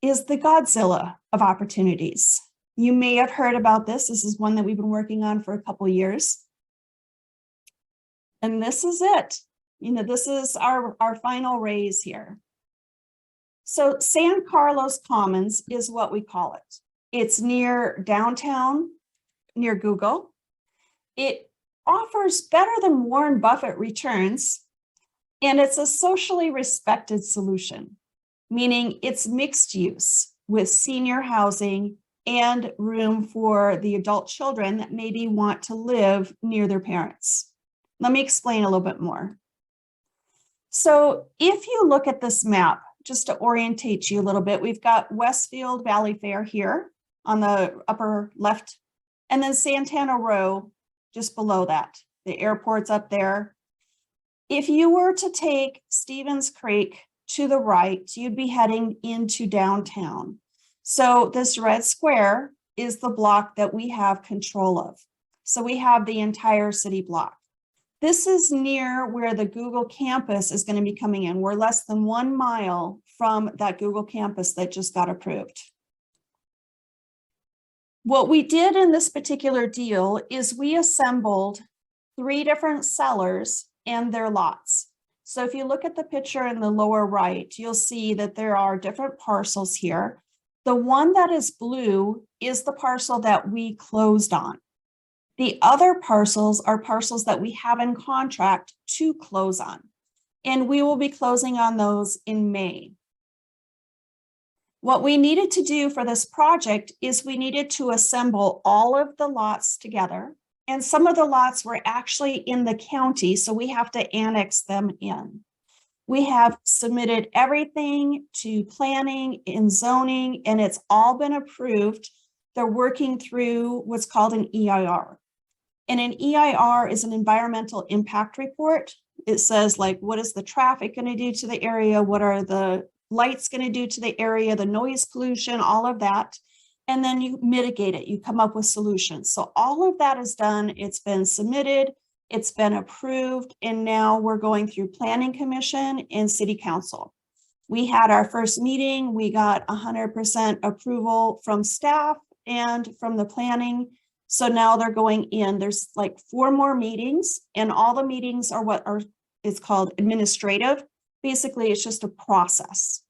is the Godzilla of opportunities. You may have heard about this. This is one that we've been working on for a couple of years. And this is it. This is our final raise here. So San Carlos Commons is what we call it. It's near downtown, near Google. It offers better than Warren Buffett returns, and it's a socially respected solution, meaning it's mixed use with senior housing and room for the adult children that maybe want to live near their parents. Let me explain a little bit more. So if you look at this map, just to orientate you a little bit, we've got Westfield Valley Fair here on the upper left, and then Santana Row just below that. The airport's up there. If you were to take Stevens Creek to the right, you'd be heading into downtown. So this red square is the block that we have control of. So we have the entire city block. This is near where the Google campus is going to be coming in. We're less than 1 mile from that Google campus that just got approved. What we did in this particular deal is we assembled 3 different sellers and their lots. So if you look at the picture in the lower right, you'll see that there are different parcels here. The one that is blue is the parcel that we closed on. The other parcels are parcels that we have in contract to close on, and we will be closing on those in May. What we needed to do for this project is we needed to assemble all of the lots together, and some of the lots were actually in the county, so we have to annex them in. We have submitted everything to planning and zoning, and it's all been approved. They're working through what's called an EIR. And an EIR is an environmental impact report. It says, like, what is the traffic going to do to the area? What are the lights going to do to the area? The noise pollution, all of that. And then you mitigate it. You come up with solutions. So all of that is done. It's been submitted. It's been approved. And now we're going through Planning Commission and City Council. We had our first meeting. We got 100% approval from staff and from the planning. So now they're going in. There's like 4 more meetings, and all the meetings are it's called administrative. Basically, it's just a process.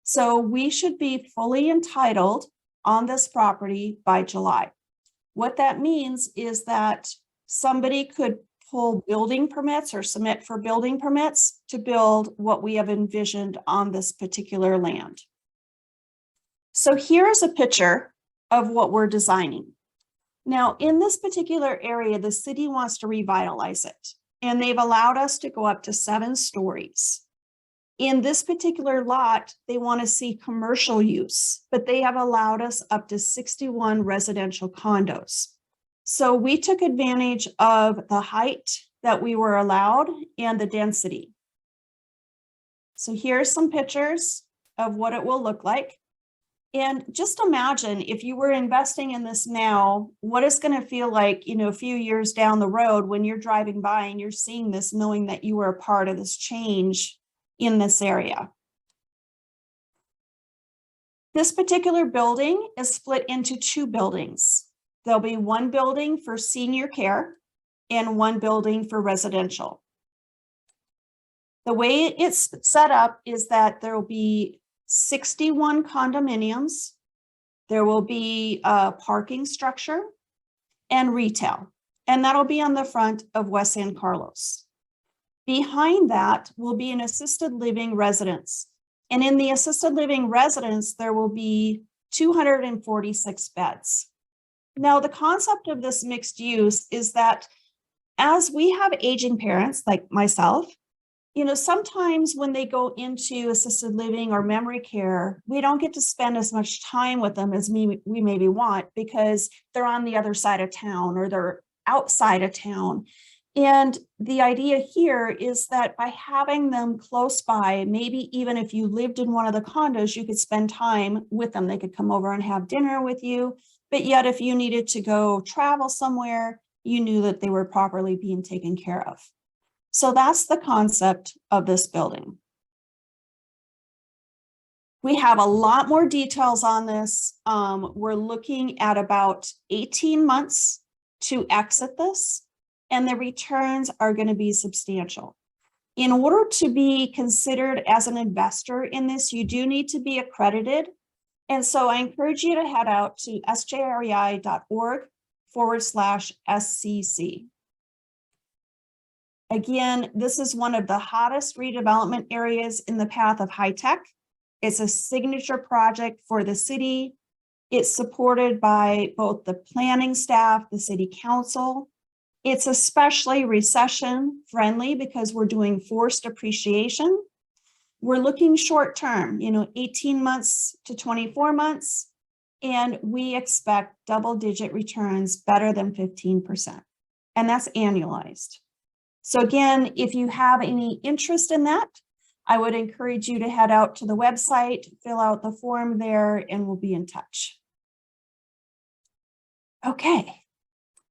So we should be fully entitled on this property by July. What that means is that somebody could pull building permits or submit for building permits to build what we have envisioned on this particular land. So here's a picture of what we're designing. Now, in this particular area, the city wants to revitalize it, and they've allowed us to go up to 7 stories. In this particular lot, they want to see commercial use, but they have allowed us up to 61 residential condos. So we took advantage of the height that we were allowed and the density. So here's some pictures of what it will look like. And just imagine if you were investing in this now, what it's going to feel like, a few years down the road when you're driving by and you're seeing this, knowing that you were a part of this change in this area. This particular building is split into 2 buildings. There'll be 1 building for senior care and 1 building for residential. The way it's set up is that there will be 61 condominiums. There will be a parking structure and retail, and that'll be on the front of West San Carlos. Behind that will be an assisted living residence. And in the assisted living residence, there will be 246 beds. Now, the concept of this mixed use is that as we have aging parents like myself, sometimes when they go into assisted living or memory care, we don't get to spend as much time with them as we maybe want because they're on the other side of town or they're outside of town. And the idea here is that by having them close by, maybe even if you lived in one of the condos, you could spend time with them. They could come over and have dinner with you. But yet, if you needed to go travel somewhere, you knew that they were properly being taken care of. So that's the concept of this building. We have a lot more details on this. We're looking at about 18 months to exit this, and the returns are going to be substantial. In order to be considered as an investor in this, you do need to be accredited. And so I encourage you to head out to sjrei.org/SCC. Again, this is one of the hottest redevelopment areas in the path of high tech. It's a signature project for the city. It's supported by both the planning staff, the city council. It's especially recession friendly because we're doing forced appreciation. We're looking short term, 18 months to 24 months, and we expect double-digit returns better than 15%, and that's annualized. So again, if you have any interest in that, I would encourage you to head out to the website, fill out the form there, and we'll be in touch. Okay.